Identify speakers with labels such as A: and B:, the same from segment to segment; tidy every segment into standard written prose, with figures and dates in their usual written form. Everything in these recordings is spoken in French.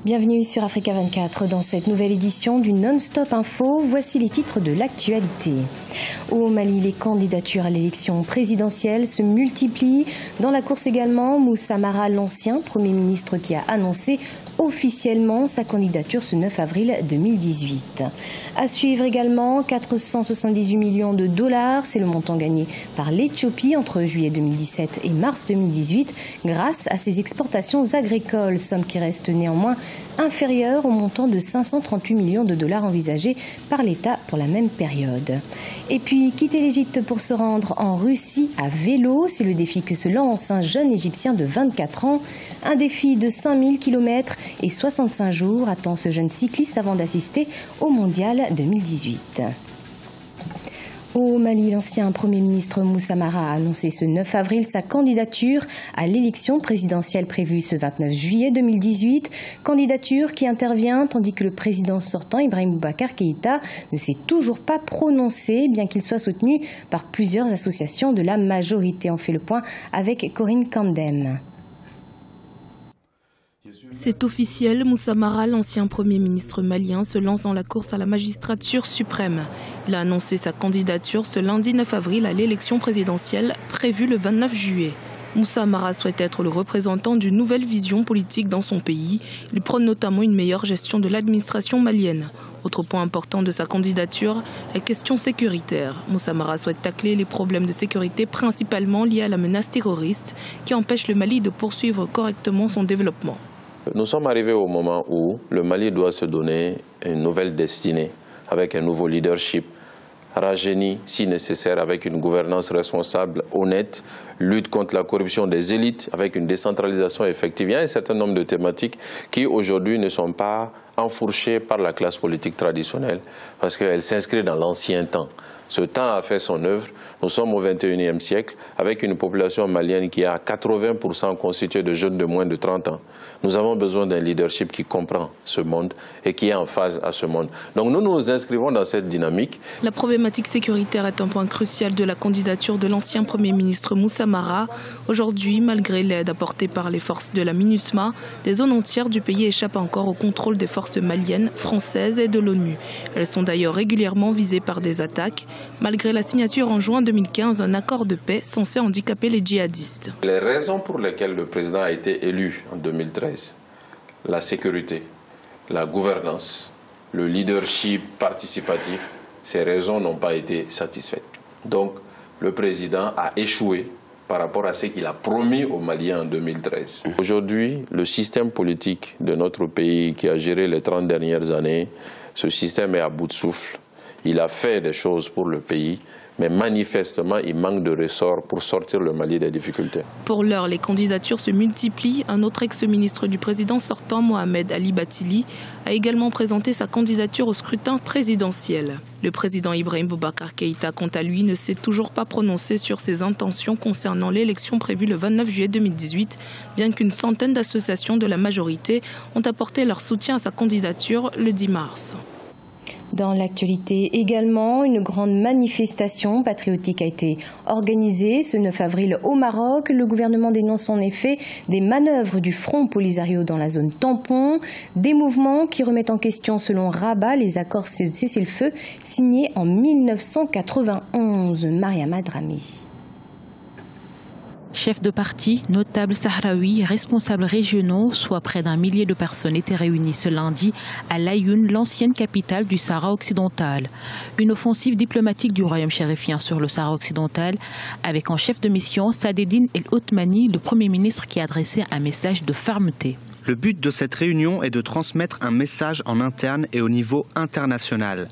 A: Bienvenue sur Africa 24. Dans cette nouvelle édition du Non-Stop Info, voici les titres de l'actualité. Au Mali, les candidatures à l'élection présidentielle se multiplient. Dans la course également, Moussa Mara, l'ancien Premier ministre qui a annoncé officiellement sa candidature ce 9 avril 2018. À suivre également, 478 millions de dollars, c'est le montant gagné par l'Éthiopie entre juillet 2017 et mars 2018 grâce à ses exportations agricoles, somme qui reste néanmoins inférieure au montant de 538 millions de dollars envisagé par l'État pour la même période. Et puis, quitter l'Égypte pour se rendre en Russie à vélo, c'est le défi que se lance un jeune Égyptien de 24 ans. Un défi de 5000 km et 65 jours attend ce jeune cycliste avant d'assister au Mondial 2018. Au Mali, l'ancien Premier ministre Moussa Mara a annoncé ce 9 avril sa candidature à l'élection présidentielle prévue ce 29 juillet 2018. Candidature qui intervient tandis que le président sortant, Ibrahim Boubacar Keïta, ne s'est toujours pas prononcé, bien qu'il soit soutenu par plusieurs associations de la majorité. On fait le point avec Corinne Kandem.
B: C'est officiel, Moussa Mara, l'ancien Premier ministre malien, se lance dans la course à la magistrature suprême. Il a annoncé sa candidature ce lundi 9 avril à l'élection présidentielle prévue le 29 juillet. Moussa Mara souhaite être le représentant d'une nouvelle vision politique dans son pays. Il prône notamment une meilleure gestion de l'administration malienne. Autre point important de sa candidature, la question sécuritaire. Moussa Mara souhaite tacler les problèmes de sécurité principalement liés à la menace terroriste qui empêche le Mali de poursuivre correctement son développement.
C: Nous sommes arrivés au moment où le Mali doit se donner une nouvelle destinée, avec un nouveau leadership, rajeuni si nécessaire, avec une gouvernance responsable, honnête, lutte contre la corruption des élites, avec une décentralisation effective. Il y a un certain nombre de thématiques qui aujourd'hui ne sont pas enfourchées par la classe politique traditionnelle, parce qu'elles s'inscrivent dans l'ancien temps. Ce temps a fait son œuvre. Nous sommes au XXIe siècle avec une population malienne qui est à 80% constituée de jeunes de moins de 30 ans. Nous avons besoin d'un leadership qui comprend ce monde et qui est en phase à ce monde. Donc nous nous inscrivons dans cette dynamique.
B: La problématique sécuritaire est un point crucial de la candidature de l'ancien Premier ministre Moussa Mara. Aujourd'hui, malgré l'aide apportée par les forces de la MINUSMA, des zones entières du pays échappent encore au contrôle des forces maliennes, françaises et de l'ONU. Elles sont d'ailleurs régulièrement visées par des attaques, malgré la signature en juin 2015 d'un accord de paix censé handicaper les djihadistes.
C: Les raisons pour lesquelles le président a été élu en 2013, la sécurité, la gouvernance, le leadership participatif, ces raisons n'ont pas été satisfaites. Donc le président a échoué par rapport à ce qu'il a promis aux Maliens en 2013. Aujourd'hui, le système politique de notre pays qui a géré les 30 dernières années, ce système est à bout de souffle. Il a fait des choses pour le pays, mais manifestement, il manque de ressorts pour sortir le Mali des difficultés.
B: Pour l'heure, les candidatures se multiplient. Un autre ex-ministre du président sortant, Mohamed Ali Batili, a également présenté sa candidature au scrutin présidentiel. Le président Ibrahim Boubacar Keïta, quant à lui, ne s'est toujours pas prononcé sur ses intentions concernant l'élection prévue le 29 juillet 2018, bien qu'une centaine d'associations de la majorité ont apporté leur soutien à sa candidature le 10 mars.
A: Dans l'actualité également, une grande manifestation patriotique a été organisée ce 9 avril au Maroc. Le gouvernement dénonce en effet des manœuvres du Front Polisario dans la zone tampon, des mouvements qui remettent en question selon Rabat les accords de cessez-le-feu signés en 1991. Mariama Drami.
D: Chefs de parti, notables sahraouis, responsables régionaux, soit près d'un millier de personnes étaient réunies ce lundi à Laayoune, l'ancienne capitale du Sahara occidental. Une offensive diplomatique du royaume chérifien sur le Sahara occidental, avec en chef de mission Saadedine El Othmani, le Premier ministre qui a adressé un message de fermeté.
E: Le but de cette réunion est de transmettre un message en interne et au niveau international.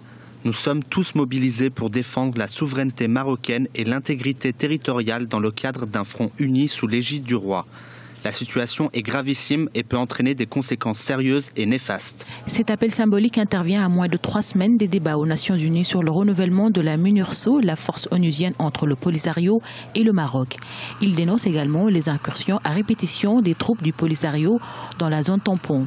E: Nous sommes tous mobilisés pour défendre la souveraineté marocaine et l'intégrité territoriale dans le cadre d'un front uni sous l'égide du roi. La situation est gravissime et peut entraîner des conséquences sérieuses et néfastes.
D: Cet appel symbolique intervient à moins de 3 semaines des débats aux Nations Unies sur le renouvellement de la MINURSO, la force onusienne entre le Polisario et le Maroc. Il dénonce également les incursions à répétition des troupes du Polisario dans la zone tampon.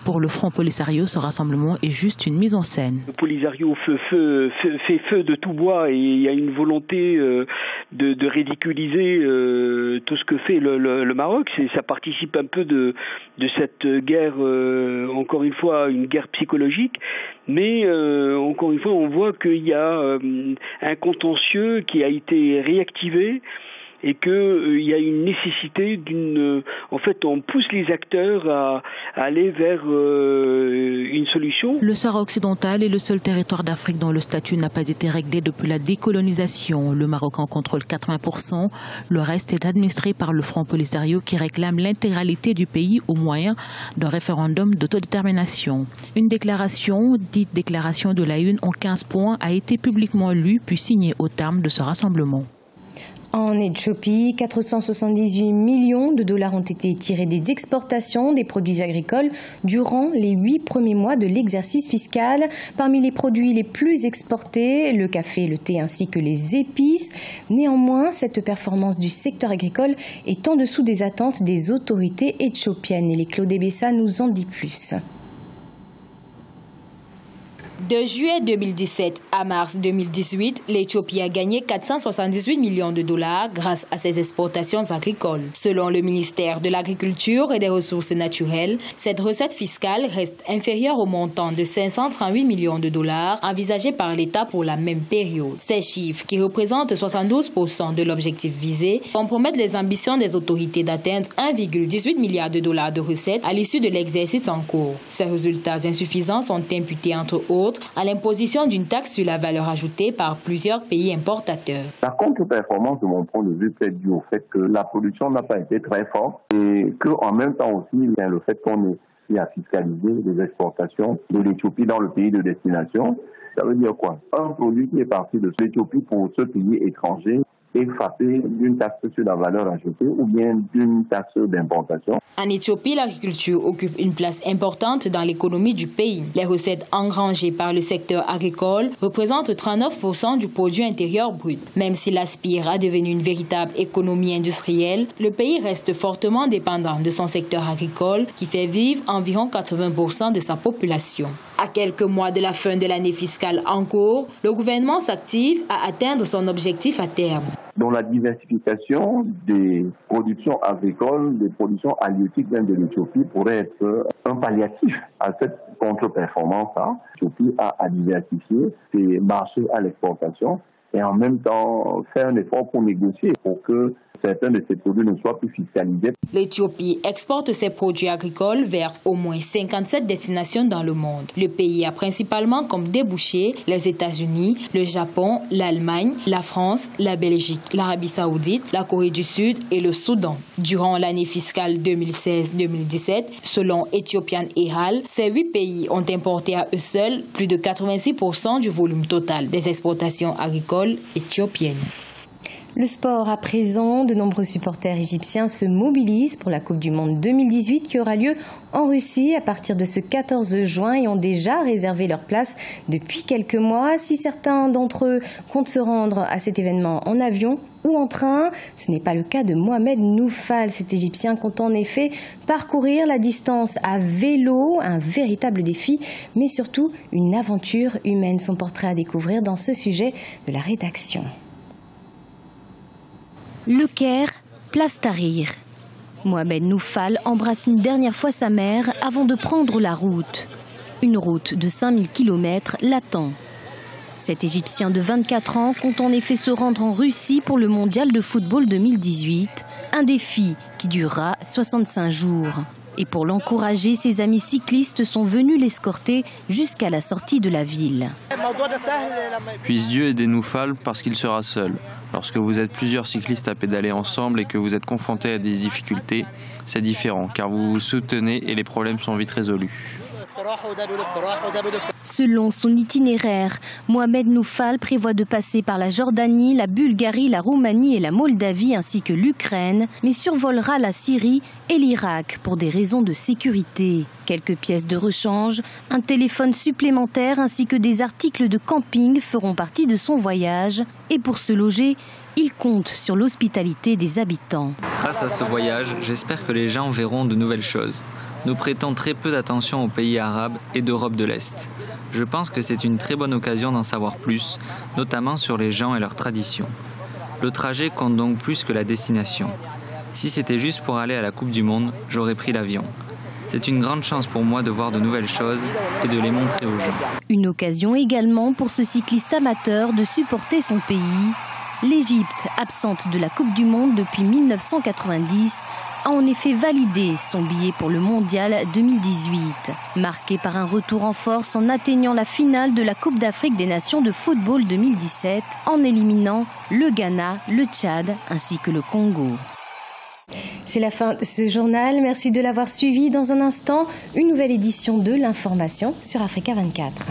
D: Pour le Front Polisario, ce rassemblement est juste une mise en scène.
F: Le Polisario fait feu de tout bois et il y a une volonté ridiculiser tout ce que fait le Maroc. Ça participe un peu de cette guerre, encore une fois, une guerre psychologique. Mais encore une fois, on voit qu'il y a un contentieux qui a été réactivé et qu'il y a une nécessité en fait, on pousse les acteurs à aller vers une solution.
D: Le Sahara occidental est le seul territoire d'Afrique dont le statut n'a pas été réglé depuis la décolonisation. Le Maroc en contrôle 80%. Le reste est administré par le Front Polisario qui réclame l'intégralité du pays au moyen d'un référendum d'autodétermination. Une déclaration, dite déclaration de l'Aïn en 15 points, a été publiquement lue puis signée au terme de ce rassemblement.
A: En Éthiopie, 478 millions de dollars ont été tirés des exportations des produits agricoles durant les 8 premiers mois de l'exercice fiscal. Parmi les produits les plus exportés, le café, le thé ainsi que les épices. Néanmoins, cette performance du secteur agricole est en dessous des attentes des autorités éthiopiennes. Et les Claude Bessa nous en dit plus.
G: De juillet 2017 à mars 2018, l'Éthiopie a gagné 478 millions de dollars grâce à ses exportations agricoles. Selon le ministère de l'Agriculture et des Ressources naturelles, cette recette fiscale reste inférieure au montant de 538 millions de dollars envisagé par l'État pour la même période. Ces chiffres, qui représentent 72% de l'objectif visé, compromettent les ambitions des autorités d'atteindre 1,18 milliard de dollars de recettes à l'issue de l'exercice en cours. Ces résultats insuffisants sont imputés entre autres à l'imposition d'une taxe sur la valeur ajoutée par plusieurs pays importateurs.
H: La contre-performance, de mon point de vue, est due au fait que la production n'a pas été très forte et qu'en même temps aussi, il y a le fait qu'on ait à fiscaliser les exportations de l'Éthiopie dans le pays de destination. Ça veut dire quoi? Un produit qui est parti de l'Éthiopie pour ce pays étranger est frappé d'une taxe sur la valeur ajoutée ou bien d'une taxe d'importation.
G: En Éthiopie, l'agriculture occupe une place importante dans l'économie du pays. Les recettes engrangées par le secteur agricole représentent 39% du produit intérieur brut. Même s'il aspire à devenir une véritable économie industrielle, le pays reste fortement dépendant de son secteur agricole qui fait vivre environ 80% de sa population. À quelques mois de la fin de l'année fiscale en cours, le gouvernement s'active à atteindre son objectif à terme.
H: Dans la diversification des productions agricoles, des productions halieutiques même de l'Éthiopie pourrait être un palliatif à cette contre-performance-là. L'Éthiopie a à diversifier ses marchés à l'exportation et en même temps faire un effort pour négocier pour que certains de ces produits ne soient plus fiscalisés.
G: L'Éthiopie exporte ses produits agricoles vers au moins 57 destinations dans le monde. Le pays a principalement comme débouchés les États-Unis, le Japon, l'Allemagne, la France, la Belgique, l'Arabie Saoudite, la Corée du Sud et le Soudan. Durant l'année fiscale 2016-2017, selon Ethiopian Herald, ces 8 pays ont importé à eux seuls plus de 86% du volume total des exportations agricoles éthiopiennes.
A: Le sport à présent, de nombreux supporters égyptiens se mobilisent pour la Coupe du Monde 2018 qui aura lieu en Russie à partir de ce 14 juin et ont déjà réservé leur place depuis quelques mois. Si certains d'entre eux comptent se rendre à cet événement en avion ou en train, ce n'est pas le cas de Mohamed Noufal. Cet Égyptien compte en effet parcourir la distance à vélo, un véritable défi, mais surtout une aventure humaine. Son portrait à découvrir dans ce sujet de la rédaction.
I: Le Caire, place Tahrir. Mohamed Noufal embrasse une dernière fois sa mère avant de prendre la route. Une route de 5000 km l'attend. Cet Égyptien de 24 ans compte en effet se rendre en Russie pour le mondial de football 2018, un défi qui durera 65 jours. Et pour l'encourager, ses amis cyclistes sont venus l'escorter jusqu'à la sortie de la ville.
J: Puisse Dieu aider Noufal parce qu'il sera seul. Lorsque vous êtes plusieurs cyclistes à pédaler ensemble et que vous êtes confrontés à des difficultés, c'est différent car vous vous soutenez et les problèmes sont vite résolus.
I: Selon son itinéraire, Mohamed Noufal prévoit de passer par la Jordanie, la Bulgarie, la Roumanie et la Moldavie ainsi que l'Ukraine, mais survolera la Syrie et l'Irak pour des raisons de sécurité. Quelques pièces de rechange, un téléphone supplémentaire ainsi que des articles de camping feront partie de son voyage. Et pour se loger, il compte sur l'hospitalité des habitants.
K: Grâce à ce voyage, j'espère que les gens verront de nouvelles choses. Nous prêtons très peu d'attention aux pays arabes et d'Europe de l'Est. Je pense que c'est une très bonne occasion d'en savoir plus, notamment sur les gens et leurs traditions. Le trajet compte donc plus que la destination. Si c'était juste pour aller à la Coupe du Monde, j'aurais pris l'avion. C'est une grande chance pour moi de voir de nouvelles choses et de les montrer aux gens.
I: Une occasion également pour ce cycliste amateur de supporter son pays. L'Égypte, absente de la Coupe du Monde depuis 1990, a en effet validé son billet pour le Mondial 2018. Marqué par un retour en force en atteignant la finale de la Coupe d'Afrique des Nations de football 2017, en éliminant le Ghana, le Tchad ainsi que le Congo.
A: C'est la fin de ce journal. Merci de l'avoir suivi. Dans un instant, une nouvelle édition de l'information sur Africa 24.